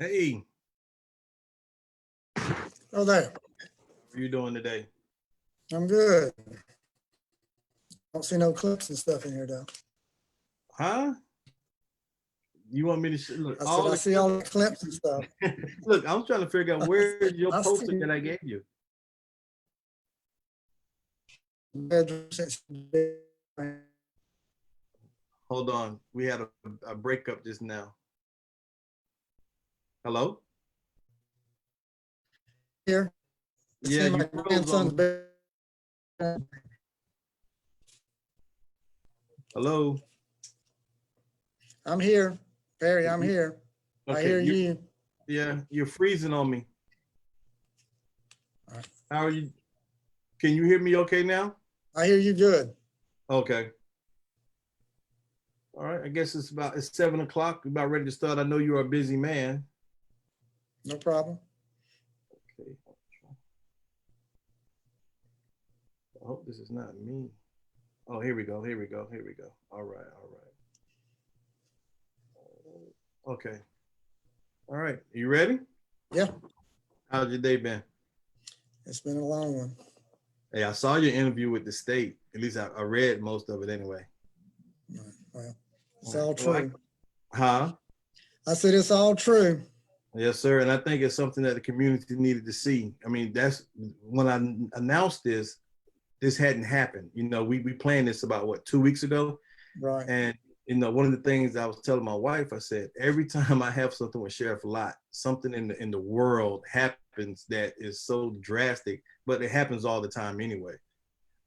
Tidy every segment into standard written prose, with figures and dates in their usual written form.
Hey, Oh, there. how are you doing today? I'm good. Don't see no clips and stuff in here, though. Huh? You want me to look I said, all I the see all the clips and stuff. look? I'm trying to figure out where's your I poster see that I gave you. bedroom since Hold on, we had a breakup just now. Hello? here. Yeah, See you my froze on grandson's me. bedroom. Hello? I'm here. Perry, I'm here. I Okay, hear you. you're freezing on me. All right. How are you? Can you hear me okay now? I hear you good. Okay. All right. I guess it's 7 o'clock. We're about ready to start. I know you're a busy man. No problem. Okay. I hope this is not me. Oh, here we go. Here we go. Here we go. All right. All right. Okay. All right. You ready? Yeah, How's your day been? it's been a long one. Hey, I saw your interview with the state. At least I read most of it anyway. All right. Well, it's all Well, true. huh? I said it's all true. Yes, sir. And I think it's something that the community needed to see. I mean, that's when I announced this hadn't happened. You know, we planned this about what, 2 weeks ago. Right. And you know, one of the things I was telling my wife, I said, every time I have something with Sheriff Lott, something in the world happens that is so drastic, but it happens all the time anyway.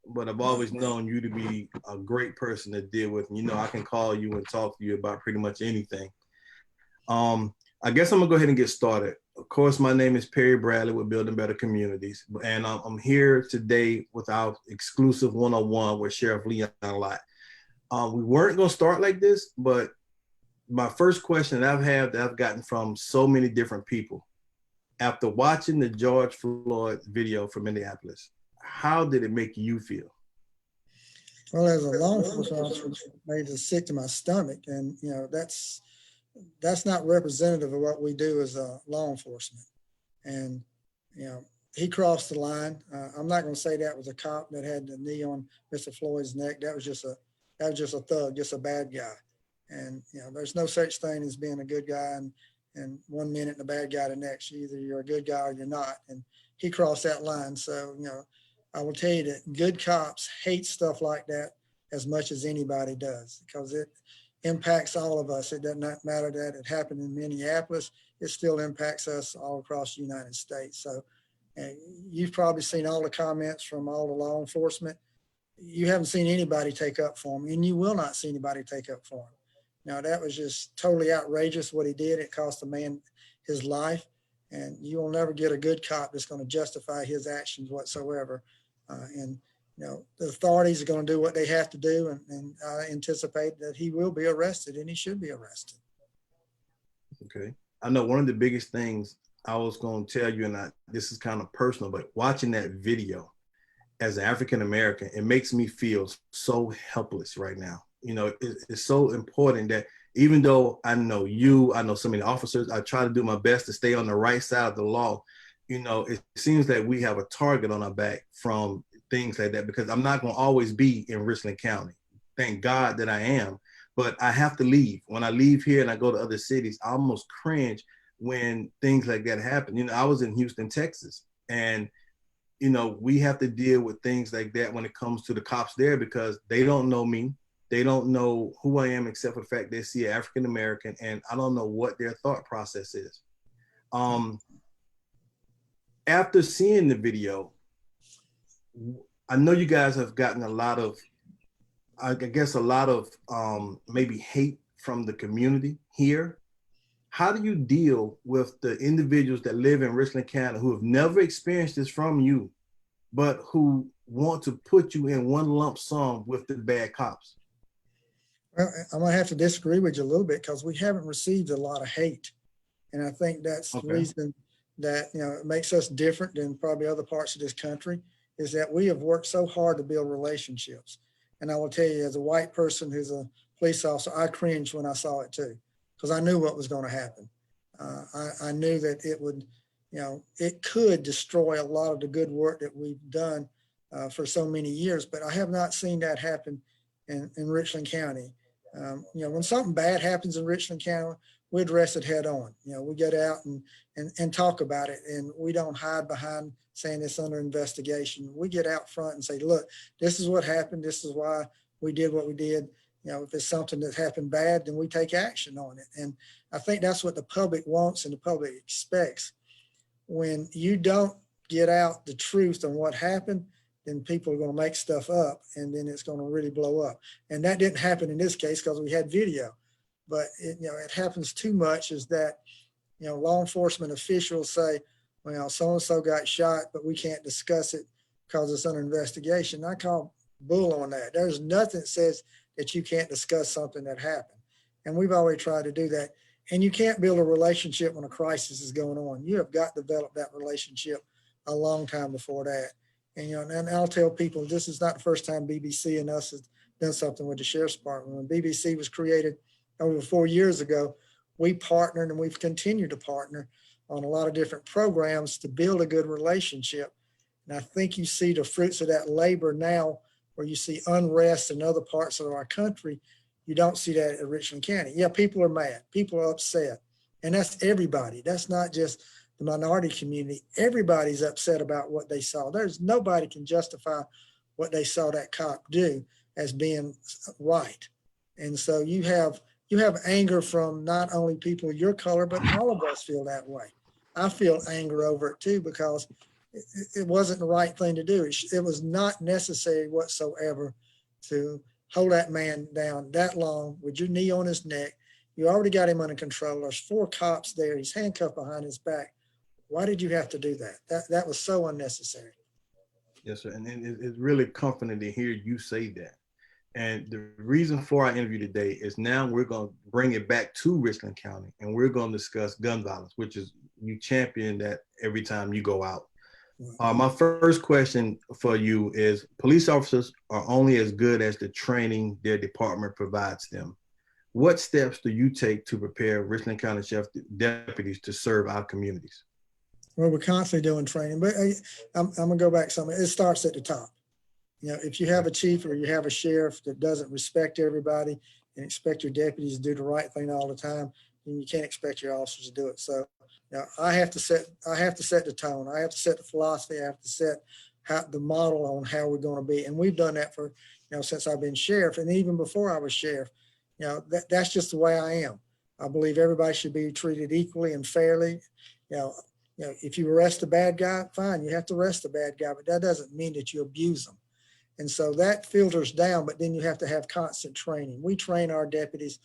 But I've always known you to be a great person to deal with. And, you know, I can call you and talk to you about pretty much anything. I guess I'm gonna go ahead and get started. Of course, my name is Perry Bradley with Building Better Communities, and I'm here today with our exclusive one-on-one with Sheriff Lott. We weren't gonna start like this, but my first question that I've gotten from so many different people after watching the George Floyd video from Minneapolis, how did it make you feel? Well, as a law enforcement officer, it made it sick to my stomach, and that's not representative of what we do as a law enforcement. And he crossed the line. I'm not going to say that was a cop that had the knee on Mr. Floyd's neck. That was just a thug, just a bad guy. And there's no such thing as being a good guy and 1 minute and a bad guy the next. Either you're a good guy or you're not. And he crossed that line. So I will tell you that good cops hate stuff like that as much as anybody does, because it impacts all of us. It does not matter that it happened in Minneapolis. It still impacts us all across the United States. So you've probably seen all the comments from all the law enforcement. You haven't seen anybody take up for him, and you will not see anybody take up for him. Now, that was just totally outrageous what he did. It cost a man his life, and you will never get a good cop that's going to justify his actions whatsoever. And the authorities are going to do what they have to do, and I anticipate that he will be arrested, and he should be arrested. Okay. I know one of the biggest things I was going to tell you, and this is kind of personal, but watching that video as an African American, it makes me feel so helpless right now. It's so important that even though I know so many officers, I try to do my best to stay on the right side of the law. It seems that we have a target on our back from things like that, because I'm not going to always be in Richland County. Thank God that I am, but I have to leave. When I leave here and I go to other cities, I almost cringe when things like that happen. I was in Houston, Texas, and we have to deal with things like that when it comes to the cops there, because they don't know me. They don't know who I am, except for the fact they see an African American, and I don't know what their thought process is. After seeing the video, I know you guys have gotten a lot of maybe hate from the community here. How do you deal with the individuals that live in Richland County who have never experienced this from you, but who want to put you in one lump sum with the bad cops? Well, I'm going to have to disagree with you a little bit, because we haven't received a lot of hate. And I think that's the reason that it makes us different than probably other parts of this country, is that we have worked so hard to build relationships. And I will tell you, as a white person who's a police officer, I cringed when I saw it too, because I knew what was going to happen. I knew that it would, it could destroy a lot of the good work that we've done for so many years, but I have not seen that happen in Richland County. When something bad happens in Richland County, we address it head on. We get out and talk about it, and we don't hide behind saying it's under investigation. We get out front and say, look, this is what happened. This is why we did what we did. If it's something that happened bad, then we take action on it. And I think that's what the public wants and the public expects. When you don't get out the truth on what happened, then people are going to make stuff up, and then it's going to really blow up. And that didn't happen in this case because we had video. But it happens too much is that, law enforcement officials say, well, so-and-so got shot, but we can't discuss it because it's under investigation. I call bull on that. There's nothing that says that you can't discuss something that happened. And we've always tried to do that. And you can't build a relationship when a crisis is going on. You have got to develop that relationship a long time before that. And, and I'll tell people, this is not the first time BBC and us has done something with the Sheriff's Department. When BBC was created over 4 years ago, we partnered, and we've continued to partner on a lot of different programs to build a good relationship. And I think you see the fruits of that labor now, where you see unrest in other parts of our country. You don't see that in Richland County. Yeah, people are mad. People are upset. And that's everybody. That's not just the minority community. Everybody's upset about what they saw. There's nobody can justify what they saw that cop do as being right. And so you have anger from not only people of your color, but all of us feel that way. I feel anger over it too, because it wasn't the right thing to do. It was not necessary whatsoever to hold that man down that long with your knee on his neck. You already got him under control. There's 4 cops there. He's handcuffed behind his back. Why did you have to do that? That was so unnecessary. Yes, sir. And it's really comforting to hear you say that. And the reason for our interview today is now we're going to bring it back to Richland County, and we're going to discuss gun violence, which is, you champion that every time you go out. My first question for you is, police officers are only as good as the training their department provides them. What steps do you take to prepare Richland County Sheriff deputies to serve our communities? Well, we're constantly doing training, but I'm going to go back some. It starts at the top. If you have a chief or you have a sheriff that doesn't respect everybody and expect your deputies to do the right thing all the time, then you can't expect your officers to do it. So I have to set the tone. I have to set the philosophy. I have to set the model on how we're going to be. And we've done that for, since I've been sheriff, and even before I was sheriff. That's just the way I am. I believe everybody should be treated equally and fairly. If you arrest a bad guy, fine, you have to arrest a bad guy, but that doesn't mean that you abuse them. And so that filters down, but then you have to have constant training. We train our deputies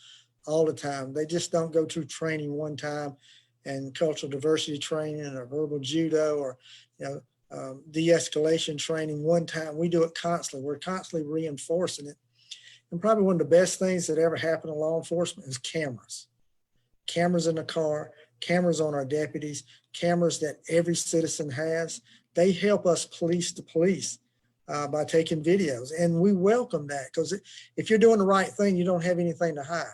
all the time. They just don't go through training one time and cultural diversity training or verbal judo or, de-escalation training one time. We do it constantly. We're constantly reinforcing it. And probably one of the best things that ever happened in law enforcement is cameras. Cameras in the car, cameras on our deputies, cameras that every citizen has. They help us police the police by taking videos. And we welcome that, because if you're doing the right thing, you don't have anything to hide.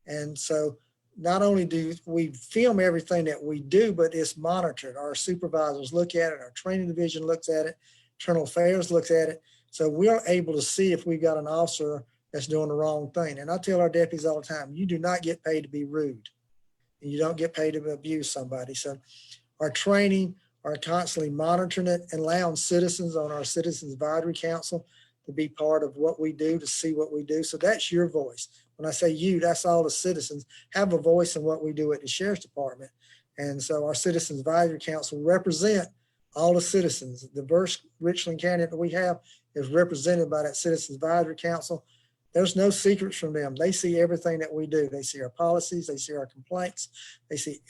And so not only do we film everything that we do, but it's monitored. Our supervisors look at it, our training division looks at it, internal affairs looks at it. So we're able to see if we've got an officer that's doing the wrong thing. And I tell our deputies all the time, you do not get paid to be rude. And you don't get paid to abuse somebody. So our training are constantly monitoring it and allowing citizens on our Citizens Advisory Council to be part of what we do, to see what we do. So that's your voice. When I say you, that's all the citizens have a voice in what we do at the Sheriff's Department. And so our Citizens Advisory Council represent all the citizens. The diverse Richland County that we have is represented by that Citizens Advisory Council. There's no secrets from them. They see everything that we do. They see our policies, they see our complaints, they see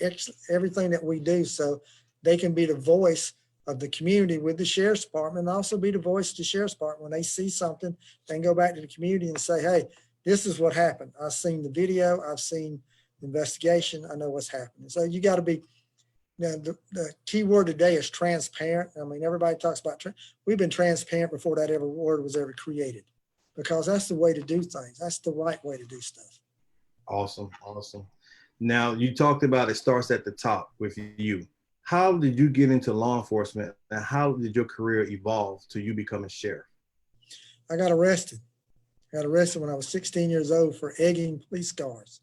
everything that we do. So they can be the voice of the community with the Sheriff's Department, and also be the voice of the Sheriff's Department. When they see something, they can go back to the community and say, hey, this is what happened. I've seen the video, I've seen the investigation, I know what's happening. So you got to be, the key word today is transparent. I mean, everybody talks about, we've been transparent before that word was ever created, because that's the way to do things. That's the right way to do stuff. Awesome, awesome. Now, you talked about it starts at the top with you. How did you get into law enforcement, and how did your career evolve to you becoming sheriff? I got arrested. I got arrested when I was 16 years old for egging police cars.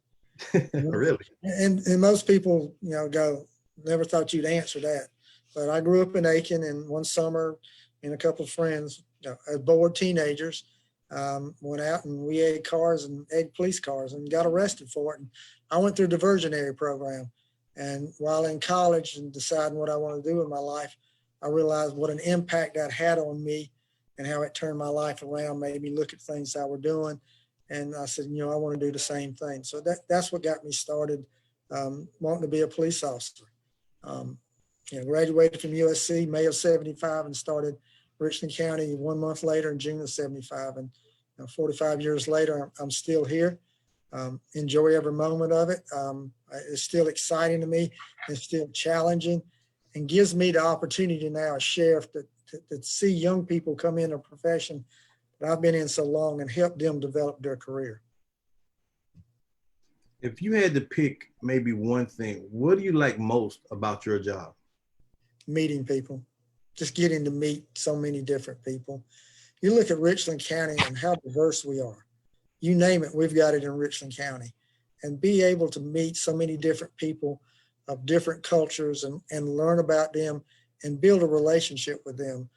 Really? And most people, go, never thought you'd answer that. But I grew up in Aiken, and one summer, and a couple of friends, as bored teenagers, went out and we egged cars and egged police cars and got arrested for it. And I went through a diversionary program. And while in college and deciding what I want to do with my life, I realized what an impact that had on me and how it turned my life around, made me look at things I were doing. And I said, I want to do the same thing. So that's what got me started, wanting to be a police officer. Graduated from USC May of 75 and started Richland County 1 month later in June of 75. And 45 years later, I'm still here. Enjoy every moment of it. It's still exciting to me. It's still challenging and gives me the opportunity now as sheriff to see young people come in a profession that I've been in so long and help them develop their career. If you had to pick maybe one thing, what do you like most about your job? Meeting people, just getting to meet so many different people. You look at Richland County and how diverse we are. You name it, we've got it in Richland County. And be able to meet so many different people of different cultures and learn about them and build a relationship with them.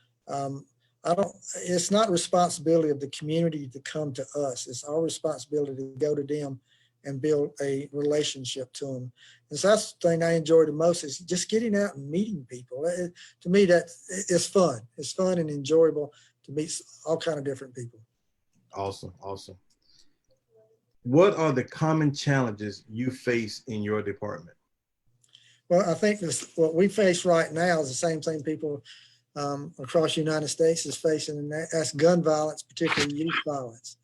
It's not responsibility of the community to come to us. It's our responsibility to go to them and build a relationship to them. And so that's the thing I enjoy the most, is just getting out and meeting people. To me, that it's fun. It's fun and enjoyable to meet all kind of different people. Awesome. What are the common challenges you face in your department? Well, I think what we face right now is the same thing people across the United States is facing, and that's gun violence, particularly youth violence.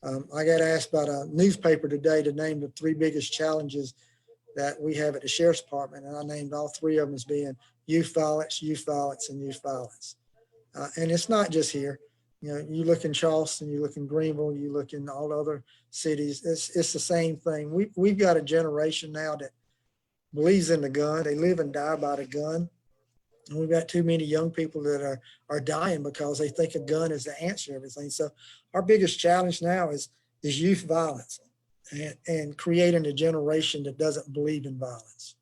I got asked by a newspaper today to name the 3 biggest challenges that we have at the Sheriff's Department, and I named all 3 of them as being youth violence, and youth violence. And it's not just here. You look in Charleston, you look in Greenville, you look in all other cities. It's the same thing. We've got a generation now that believes in the gun. They live and die by the gun. And we've got too many young people that are dying because they think a gun is the answer to everything. So our biggest challenge now is youth violence and creating a generation that doesn't believe in violence.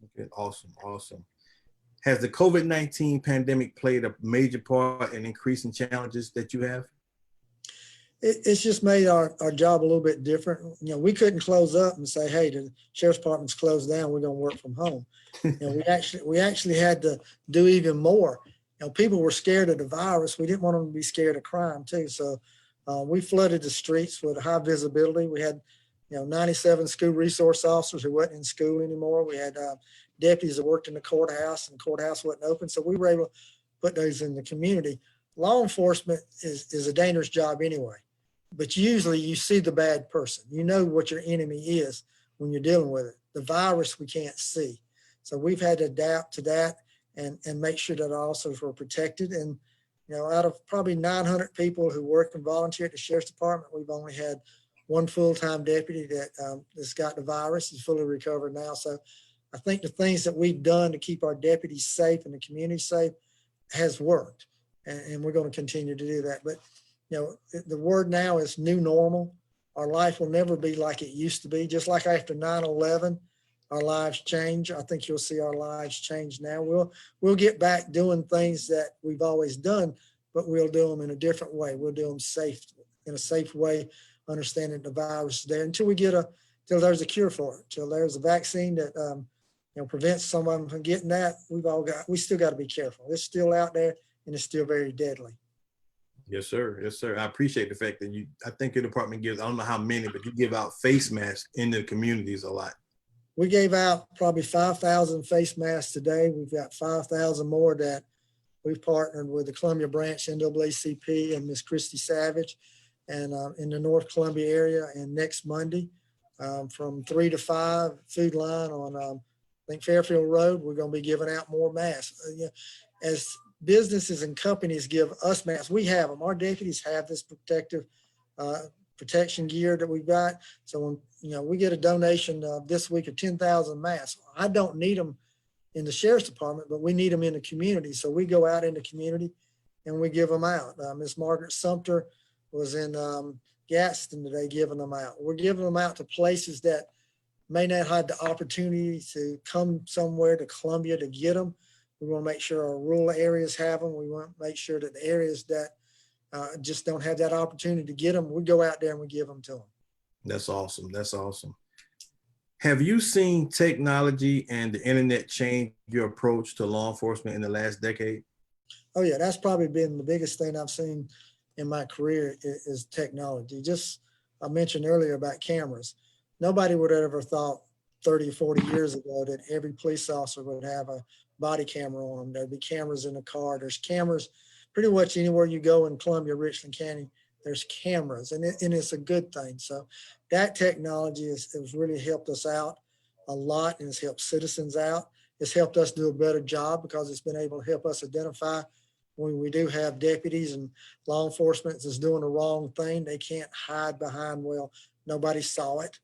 Okay, awesome. Has the COVID-19 pandemic played a major part in increasing challenges that you have? It's just made our job a little bit different. We couldn't close up and say, hey, the Sheriff's Department's closed down, we're going to work from home. We actually had to do even more. People were scared of the virus. We didn't want them to be scared of crime too. So we flooded the streets with high visibility. We had 97 school resource officers who wasn't in school anymore. We had deputies that worked in the courthouse, and the courthouse wasn't open. So we were able to put those in the community. Law enforcement is a dangerous job anyway. But usually you see the bad person. You know what your enemy is when you're dealing with it. The virus we can't see. So we've had to adapt to that and make sure that our officers were protected. And, out of probably 900 people who work and volunteer at the Sheriff's Department, we've only had 1 full-time deputy that's got the virus. He's fully recovered now. So I think the things that we've done to keep our deputies safe and the community safe has worked. And we're going to continue to do that. But the word now is new normal. Our life will never be like it used to be. Just like after 9/11, our lives change. I think you'll see our lives change now. We'll get back doing things that we've always done, but we'll do them in a different way. We'll do them in a safe way, understanding the virus is there until till there's a cure for it, till there's a vaccine that prevents someone from getting that. We still got to be careful. It's still out there and it's still very deadly. Yes, sir. I appreciate the fact that I think your department gives, I don't know how many, but you give out face masks in the communities a lot. We gave out probably 5,000 face masks today. We've got 5,000 more that we've partnered with the Columbia branch NAACP and Miss Christy Savage and in the North Columbia area. And next Monday from 3 to 5 food line on, I think Fairfield Road, we're going to be giving out more masks. As businesses and companies give us masks, we have them. Our deputies have this protective protection gear that we've got. So when, you know, we get a donation this week of 10,000 masks, I don't need them in the sheriff's department, but we need them in the community. So we go out in the community and we give them out. Miss Margaret Sumter was in Gadsden today giving them out. We're giving them out to places that may not have the opportunity to come somewhere to Columbia to get them. We want to make sure our rural areas have them. We want to make sure that the areas that just don't have that opportunity to get them, we go out there and we give them to them. That's awesome. That's awesome. Have you seen technology and the internet change your approach to law enforcement in the last decade? Oh yeah, that's probably been the biggest thing I've seen in my career is technology. Just, I mentioned earlier about cameras. Nobody would have ever thought 30 or 40 years ago that every police officer would have a body camera on them. There'd be cameras in the car. There's cameras pretty much anywhere you go in Columbia, Richland County, there's cameras, and it's a good thing. So that technology has really helped us out a lot, and it's helped citizens out. It's helped us do a better job because it's been able to help us identify when we do have deputies and law enforcement is doing the wrong thing. They can't hide behind, well, nobody saw it.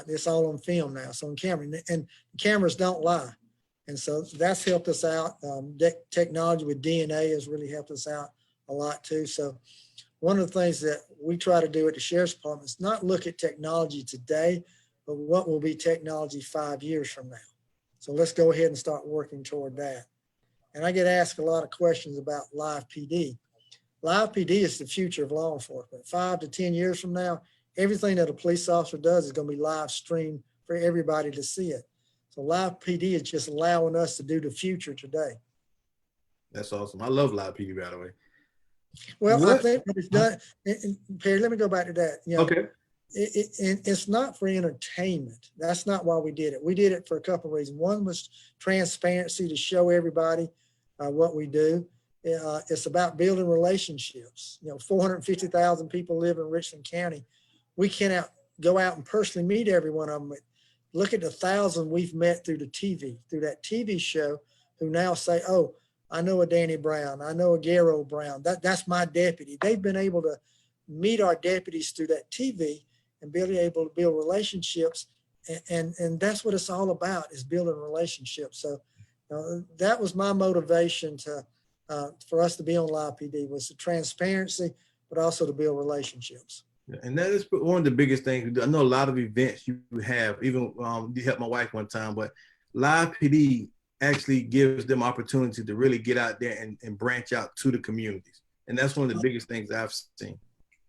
It's all on film now, so on camera, and cameras don't lie. And so that's helped us out. Technology with DNA has really helped us out a lot too. So one of the things that we try to do at the Sheriff's Department is not look at technology today, but what will be technology 5 years from now. So let's go ahead and start working toward that. And I get asked a lot of questions about live PD. Live PD is the future of law enforcement. 5 to 10 years from now, everything that a police officer does is going to be live streamed for everybody to see it. So live PD is just allowing us to do the future today. That's awesome. I love live PD, by the way. Well, what? I think what it's done, and Perry, let me go back to that. You know, okay. It's not for entertainment. That's not why we did it. We did it for a couple of reasons. One was transparency, to show everybody what we do. It's about building relationships. You know, 450,000 people live in Richland County. We cannot go out and personally meet every one of them. Look at the 1,000 we've met through the TV, through that TV show, who now say, oh, I know a Danny Brown, I know a Garrow Brown, that's my deputy. They've been able to meet our deputies through that TV and be able to build relationships. And that's what it's all about, is building relationships. So that was my motivation to for us to be on Live PD, was the transparency, but also to build relationships. And that is one of the biggest things. I know a lot of events you have, even you helped my wife one time, but Live PD actually gives them opportunity to really get out there and branch out to the communities. And that's one of the biggest things I've seen.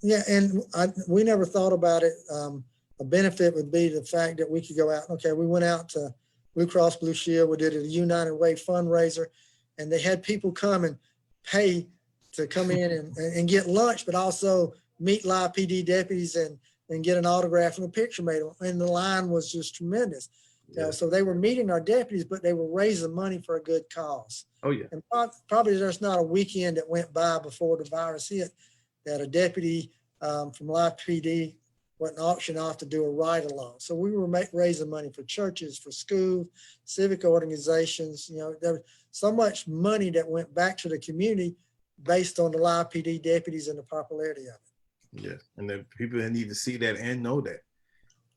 Yeah, and we never thought about it. A benefit would be the fact that we could go out. Okay, we went out to Blue Cross Blue Shield. We did a United Way fundraiser, and they had people come and pay to come in and get lunch, but also meet Live PD deputies and get an autograph and a picture made. And the line was just tremendous. Yeah. So they were meeting our deputies, but they were raising money for a good cause. Oh, yeah. And probably there's not a weekend that went by before the virus hit that a deputy from Live PD wasn't auctioned off to do a ride-along. So we were raising money for churches, for schools, civic organizations. You know, there was so much money that went back to the community based on the Live PD deputies and the popularity of it. Yes, and the people that need to see that and know that.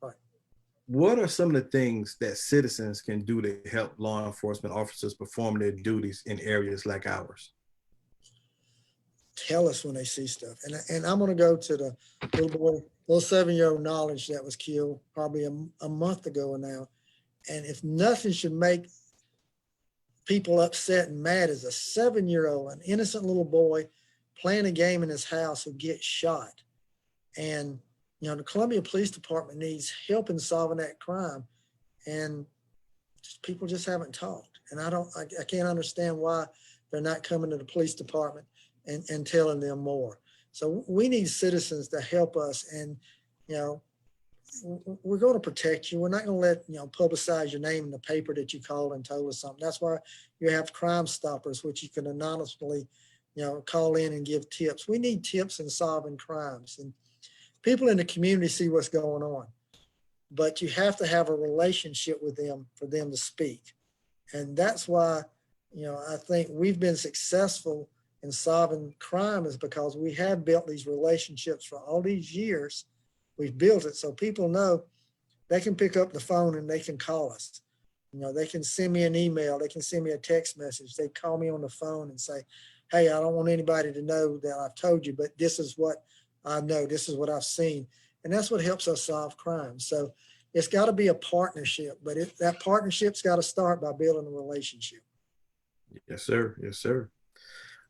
Right. What are some of the things that citizens can do to help law enforcement officers perform their duties in areas like ours? Tell us when they see stuff. And I'm going to go to the little 7-year-old Knowledge that was killed probably a month ago now. And if nothing should make people upset and mad as a 7-year-old, an innocent little boy playing a game in his house who gets shot. And, you know, the Columbia Police Department needs help in solving that crime. And people just haven't talked. And I can't understand why they're not coming to the police department and telling them more. So we need citizens to help us. And, you know, we're going to protect you. We're not going to let, you know, publicize your name in the paper that you called and told us something. That's why you have Crime Stoppers, which you can anonymously, you know, call in and give tips. We need tips in solving crimes. And people in the community see what's going on, but you have to have a relationship with them for them to speak. And that's why, you know, I think we've been successful in solving crime, is because we have built these relationships for all these years we've built it so people know they can pick up the phone and they can call us. You know, they can send me an email, they can send me a text message, they call me on the phone and say, hey, I don't want anybody to know that I've told you, but this is what I know, this is what I've seen. And that's what helps us solve crime. So it's got to be a partnership, but that partnership's got to start by building a relationship. Yes, sir. Yes, sir.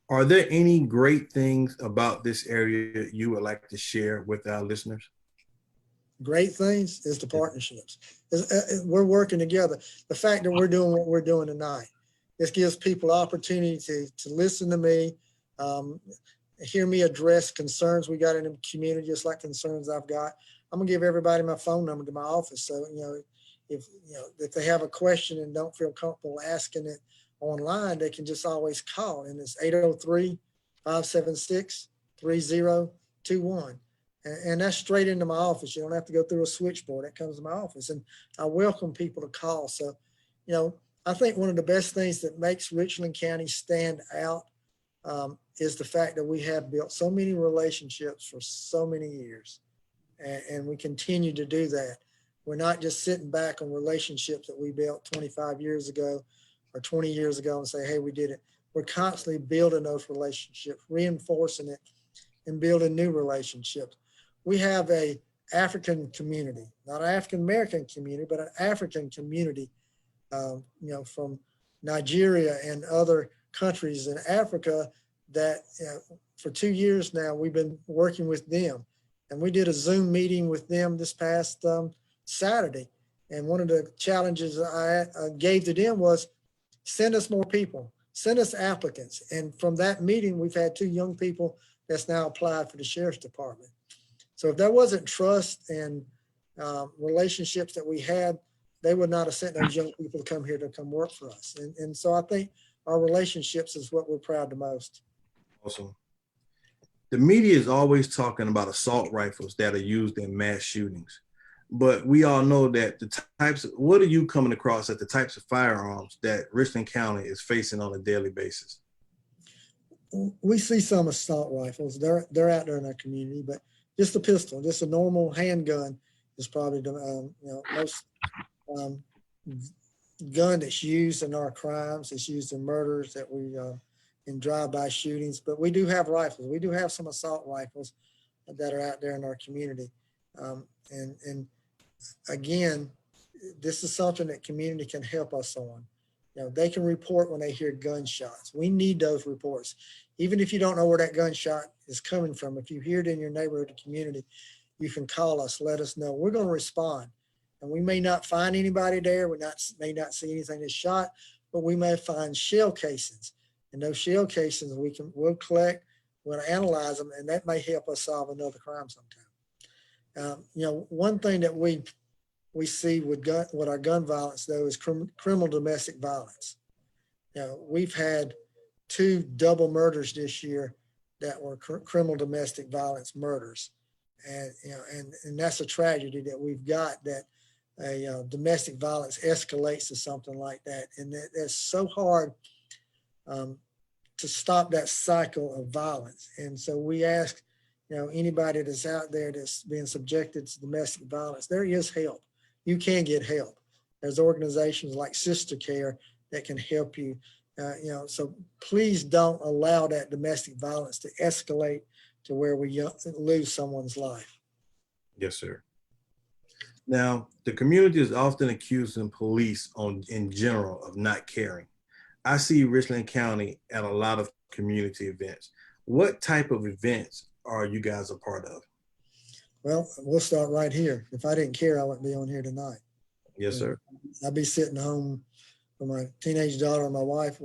Are there any great things about this area you would like to share with our listeners? Great things is the partnerships. We're working together. The fact that we're doing what we're doing tonight, this gives people opportunity to listen to me, hear me address concerns we got in the community, just like concerns I've got. I'm gonna give everybody my phone number to my office. So, if they have a question and don't feel comfortable asking it online, they can just always call. And it's 803-576-3021. And that's straight into my office. You don't have to go through a switchboard. That comes to my office. And I welcome people to call. So, I think one of the best things that makes Richland County stand out is the fact that we have built so many relationships for so many years. And we continue to do that. We're not just sitting back on relationships that we built 25 years ago or 20 years ago and say, hey, we did it. We're constantly building those relationships, reinforcing it, and building new relationships. We have a African community, not an African-American community, but an African community, from Nigeria and other countries in Africa that for 2 years now, we've been working with them. And we did a Zoom meeting with them this past Saturday. And one of the challenges I gave to them was send us more people, send us applicants. And from that meeting, we've had 2 young people that's now applied for the Sheriff's Department. So if there wasn't trust and relationships that we had, they would not have sent those young people to come here to come work for us. And so I think our relationships is what we're proud the most. Awesome. The media is always talking about assault rifles that are used in mass shootings. But we all know that what are you coming across at the types of firearms that Richland County is facing on a daily basis? We see some assault rifles. They're out there in our community, but just a pistol, just a normal handgun is probably the most gun that's used in our crimes. It's used in murders that we in drive-by shootings. But we do have rifles. We do have some assault rifles that are out there in our community. And again, this is something that community can help us on. They can report when they hear gunshots. We need those reports. Even if you don't know where that gunshot is coming from, if you hear it in your neighborhood or community, you can call us, let us know. We're going to respond. And we may not find anybody there. We may not see anything that's shot, but we may find shell casings. And those shell casings we'll collect, we'll analyze them, and that may help us solve another crime sometime. One thing that we see with our gun violence, though, is criminal domestic violence. We've had 2 double murders this year that were criminal domestic violence murders. And that's a tragedy that we've got, that a domestic violence escalates to something like that. And that's so hard to stop that cycle of violence. And so we ask, anybody that's out there that's being subjected to domestic violence, there is help. You can get help. There's organizations like Sister Care that can help you. So please don't allow that domestic violence to escalate to where we lose someone's life. Yes, sir. Now, the community is often accusing police in general of not caring. I see Richland County at a lot of community events. What type of events are you guys a part of? Well, we'll start right here. If I didn't care, I wouldn't be on here tonight. Yes, sir. I'd be sitting home with my teenage daughter and my wife,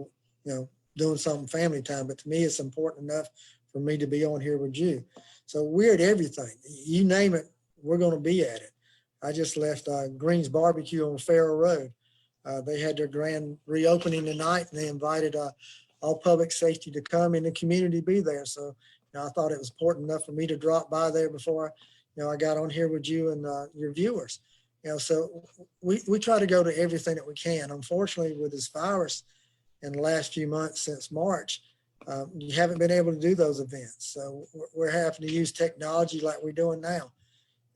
doing something family time. But to me, it's important enough for me to be on here with you. So we're at everything. You name it, we're going to be at it. I just left Green's Barbecue on Farrow Road. They had their grand reopening tonight, and they invited all public safety to come and the community be there. So I thought it was important enough for me to drop by there before I got on here with you and your viewers. So we try to go to everything that we can. Unfortunately, with this virus in the last few months since March, you haven't been able to do those events. So we're having to use technology like we're doing now.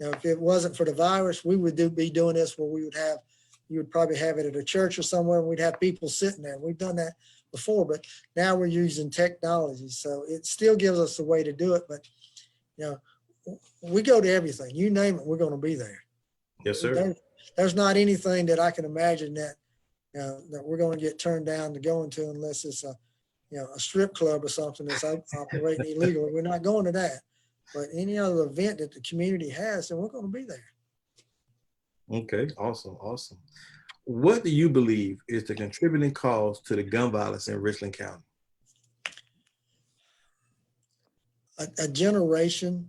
You know, if it wasn't for the virus, we would be doing this where you would probably have it at a church or somewhere, and we'd have people sitting there. We've done that before, but now we're using technology. So it still gives us a way to do it. But, you know, we go to everything. You name it, we're going to be there. Yes, sir. There's not anything that I can imagine that, that we're going to get turned down to go into unless it's a strip club or something that's operating illegally. We're not going to that. But any other event that the community has, then we're going to be there. Okay, awesome, awesome. What do you believe is the contributing cause to the gun violence in Richland County? A generation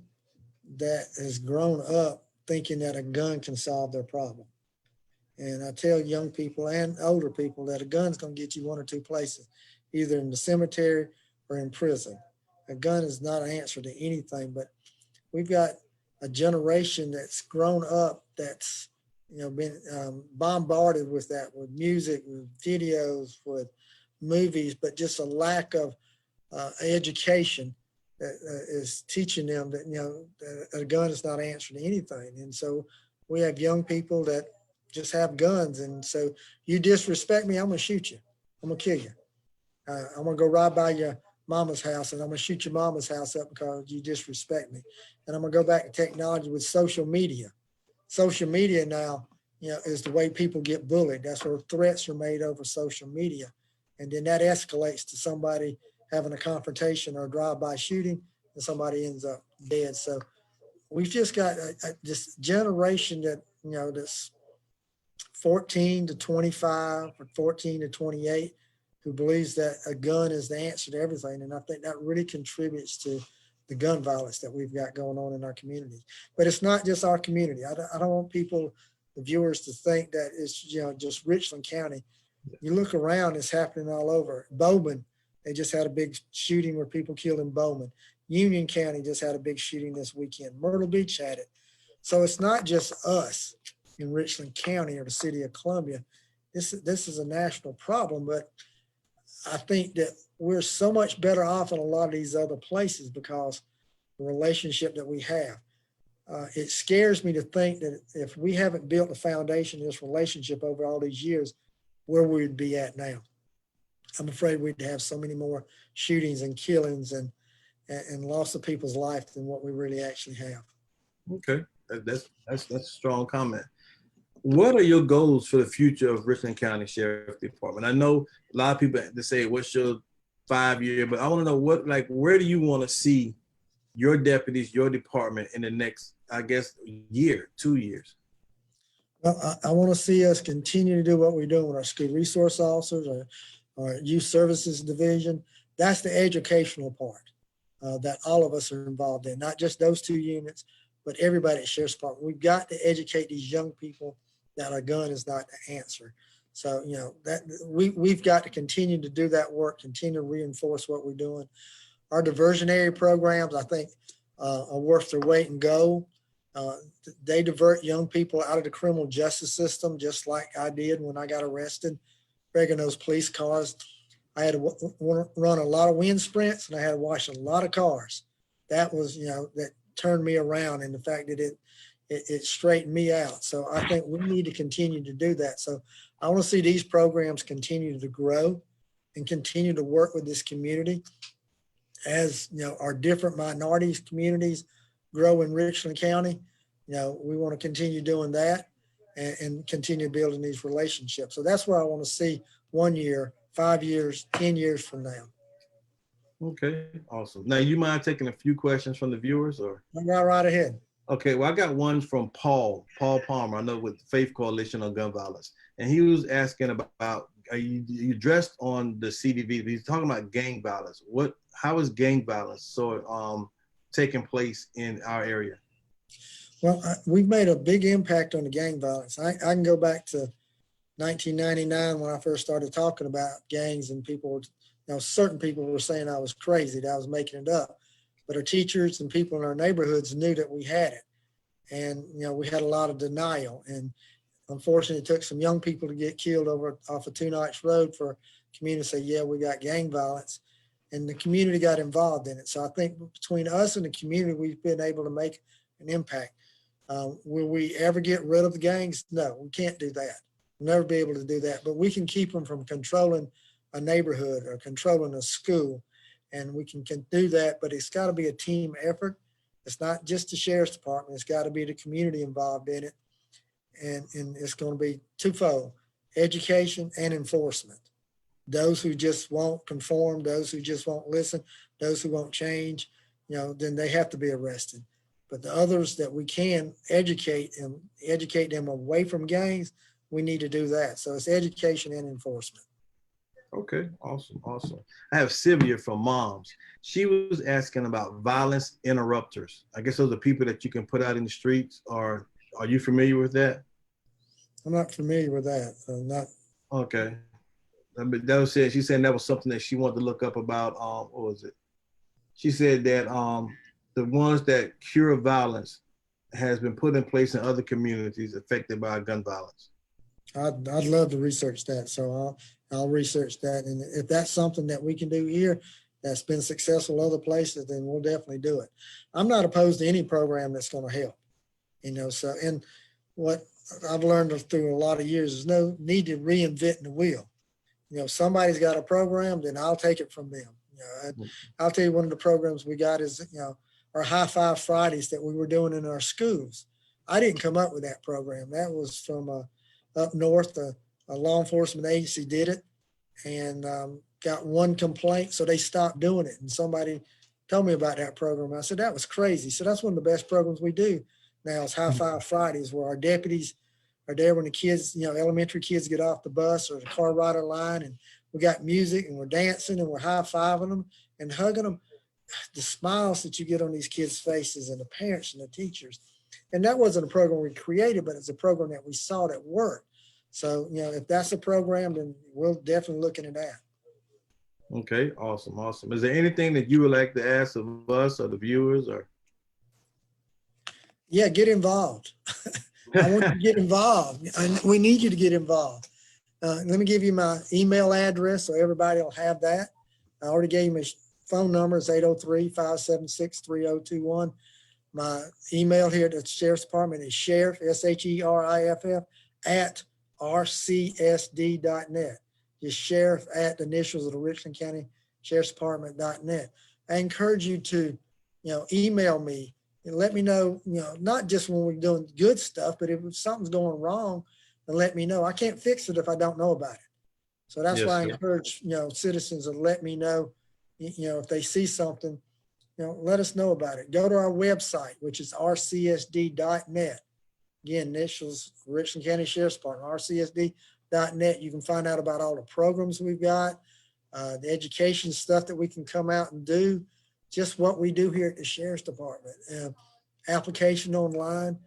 that has grown up thinking that a gun can solve their problem. And I tell young people and older people that a gun's going to get you one or two places, either in the cemetery or in prison. A gun is not an answer to anything, but we've got a generation that's grown up that's been bombarded with that, with music, with videos, with movies, but just a lack of education that is teaching them that that a gun is not an answer to anything. And so we have young people that just have guns, and so you disrespect me, I'm gonna shoot you, I'm gonna kill you. I'm gonna go right by your mama's house and I'm gonna shoot your mama's house up because you disrespect me. And I'm gonna go back to technology with social media. Social media now, is the way people get bullied. That's where threats are made over social media. And then that escalates to somebody having a confrontation or a drive-by shooting, and somebody ends up dead. So we've just got this generation that, that's 14 to 25 or 14 to 28 who believes that a gun is the answer to everything. And I think that really contributes to the gun violence that we've got going on in our community. But it's not just our community. I don't want people, the viewers, to think that it's just Richland County. You look around, it's happening all over. Bowman, they just had a big shooting where people killed in Bowman. Union County just had a big shooting this weekend. Myrtle Beach had it. So it's not just us in Richland County or the city of Columbia. This is a national problem, but I think that we're so much better off in a lot of these other places because the relationship that we have. It scares me to think that if we haven't built a foundation of this relationship over all these years, where we'd be at now. I'm afraid we'd have so many more shootings and killings and loss of people's life than what we really actually have. Okay, that's a strong comment. What are your goals for the future of Richland County Sheriff Department? I know a lot of people say, what's your 5-year, but I want to know where do you want to see your deputies, your department in the next, I guess, year, 2 years? Well, I want to see us continue to do what we're doing with our school resource officers, our youth services division. That's the educational part that all of us are involved in, not just those 2 units, but everybody at Sheriff's Department. We've got to educate these young people that a gun is not the answer. So, that we've got to continue to do that work, continue to reinforce what we're doing. Our diversionary programs, I think, are worth their weight in gold. They divert young people out of the criminal justice system, just like I did when I got arrested, breaking those police cars. I had to run a lot of wind sprints and I had to wash a lot of cars. That was, that turned me around, and the fact that it straightened me out. So I think we need to continue to do that. So I want to see these programs continue to grow and continue to work with this community. As our different minorities communities grow in Richland County, we want to continue doing that and continue building these relationships. So that's where I want to see 1 year, 5 years, 10 years from now. Okay, awesome. Now, you mind taking a few questions from the viewers, or? I'll go right ahead. Okay, well, I got one from Paul Palmer, I know, with Faith Coalition on Gun Violence. And he was asking about, you addressed on the CDV, but he's talking about gang violence. How is gang violence taking place in our area? Well, we've made a big impact on the gang violence. I can go back to 1999 when I first started talking about gangs, and people were, certain people were saying I was crazy, that I was making it up. But our teachers and people in our neighborhoods knew that we had it. And, we had a lot of denial. And unfortunately, it took some young people to get killed off of Two Notch Road for community to say, yeah, we got gang violence. And the community got involved in it. So I think between us and the community, we've been able to make an impact. Will we ever get rid of the gangs? No, we can't do that. We'll never be able to do that, but we can keep them from controlling a neighborhood or controlling a school. And we can do that, but it's got to be a team effort. It's not just the sheriff's department. It's got to be the community involved in it. And it's going to be twofold: education and enforcement. Those who just won't conform, those who just won't listen, those who won't change, then they have to be arrested. But the others that we can educate and educate them away from gangs, we need to do that. So it's education and enforcement. Okay, awesome, awesome. I have Sylvia from Moms. She was asking about violence interrupters. I guess those are people that you can put out in the streets. Or are you familiar with that? I'm not familiar with that. Not. Okay. That was said. She said that was something that she wanted to look up about. What was it? She said that the ones that cure violence has been put in place in other communities affected by gun violence. I'd love to research that. So I'll research that. And if that's something that we can do here that's been successful other places, then we'll definitely do it. I'm not opposed to any program that's going to help, so, and what I've learned through a lot of years is no need to reinvent the wheel. Somebody's got a program, then I'll take it from them. I'll tell you, one of the programs we got is, our High Five Fridays that we were doing in our schools. I didn't come up with that program. That was from up north. A law enforcement agency did it and got one complaint, so they stopped doing it. And somebody told me about that program. I said, that was crazy. So that's one of the best programs we do now is High Five Fridays, where our deputies are there when the kids, elementary kids get off the bus or the car rider line, and we got music and we're dancing and we're high-fiving them and hugging them. The smiles that you get on these kids' faces and the parents and the teachers. And that wasn't a program we created, but it's a program that we saw that worked. So, if that's a program, then we'll definitely look into that. Okay, awesome, awesome. Is there anything that you would like to ask of us or the viewers? Or yeah, get involved. I want you to get involved. We need you to get involved. Let me give you my email address so everybody will have that. I already gave you my phone number. It's 803-576-3021. My email here at the Sheriff's Department is sheriff, SHERIFF, at rcsd.net. Just sheriff at the initials of the Richland County Sheriff's Department.net. I encourage you to, email me and let me know, not just when we're doing good stuff, but if something's going wrong, then let me know. I can't fix it if I don't know about it. So that's yes, why I encourage, citizens to let me know, if they see something, let us know about it. Go to our website, which is rcsd.net. Again, initials, Richland County Sheriff's Department, rcsd.net. You can find out about all the programs we've got, the education stuff that we can come out and do, just what we do here at the Sheriff's Department. Application online.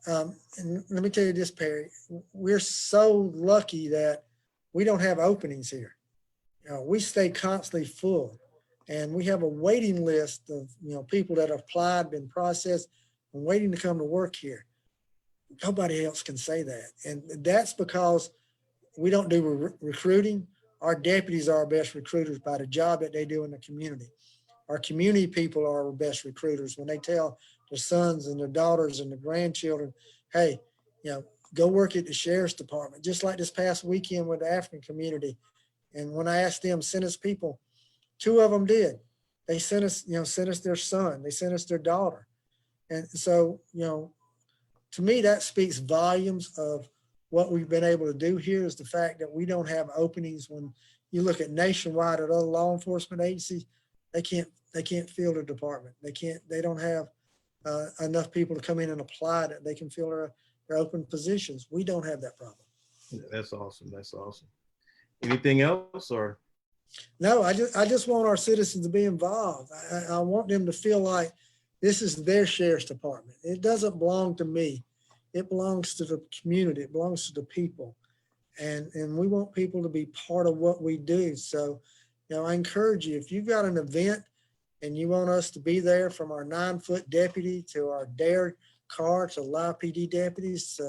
And let me tell you this, Perry, we're so lucky that we don't have openings here. We stay constantly full, and we have a waiting list of, people that have applied, been processed, and waiting to come to work here. Nobody else can say that. And that's because we don't do recruiting. Our deputies are our best recruiters by the job that they do in the community. Our community people are our best recruiters when they tell their sons and their daughters and their grandchildren, hey, go work at the Sheriff's Department. Just like this past weekend with the African community. And when I asked them, send us people, 2 of them did. They sent us their son. They sent us their daughter. And so, to me, that speaks volumes of what we've been able to do here is the fact that we don't have openings. When you look at nationwide at other law enforcement agencies, they can't fill the department. They don't have enough people to come in and apply that they can fill their open positions. We don't have that problem. Yeah, that's awesome. That's awesome. Anything else or? No, I just want our citizens to be involved. I want them to feel like this is their Sheriff's Department. It doesn't belong to me. It belongs to the community. It belongs to the people. And we want people to be part of what we do. So, I encourage you, if you've got an event and you want us to be there, from our 9-foot deputy to our DARE car to live PD deputies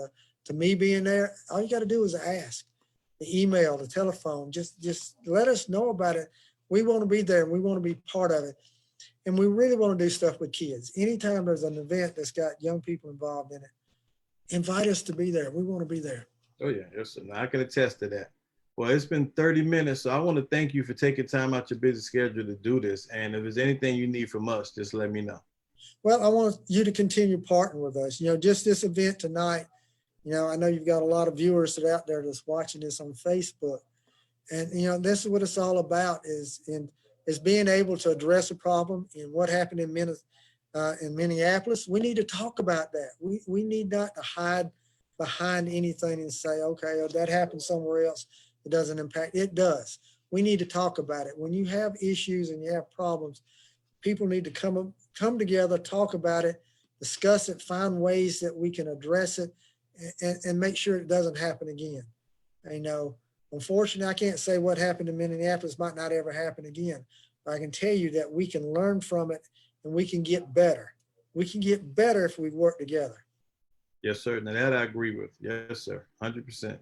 to me being there, all you got to do is ask. The email, the telephone, just let us know about it. We want to be there and we want to be part of it. And we really want to do stuff with kids. Anytime there's an event that's got young people involved in it, invite us to be there. We want to be there. Oh yeah, yes, sir. Now, I can attest to that. Well, it's been 30 minutes, so I want to thank you for taking time out your busy schedule to do this. And if there's anything you need from us, just let me know. Well, I want you to continue partnering with us. Just this event tonight, I know you've got a lot of viewers that are out there that's watching this on Facebook. And, this is what it's all about is being able to address a problem. And what happened in Minneapolis, we need to talk about that. We need not to hide behind anything and say, okay, that happened somewhere else. It doesn't impact. It does. We need to talk about it. When you have issues and you have problems, people need to come together, talk about it, discuss it, find ways that we can address it, and make sure it doesn't happen again. Unfortunately, I can't say what happened in Minneapolis might not ever happen again. But I can tell you that we can learn from it and we can get better. We can get better if we work together. Yes, sir. Now that I agree with. Yes, sir. 100%.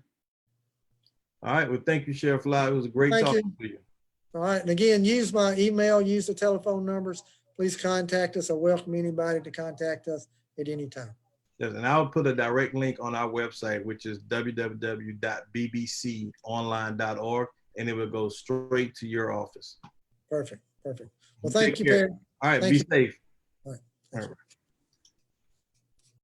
All right. Well, thank you, Sheriff Lott. It was a great talking to you. All right. And again, use my email, use the telephone numbers. Please contact us. I welcome anybody to contact us at any time. Yes, and I'll put a direct link on our website, which is www.bbconline.org, and it will go straight to your office. Perfect. Well, thank you, Perry. All right. Be safe. All right.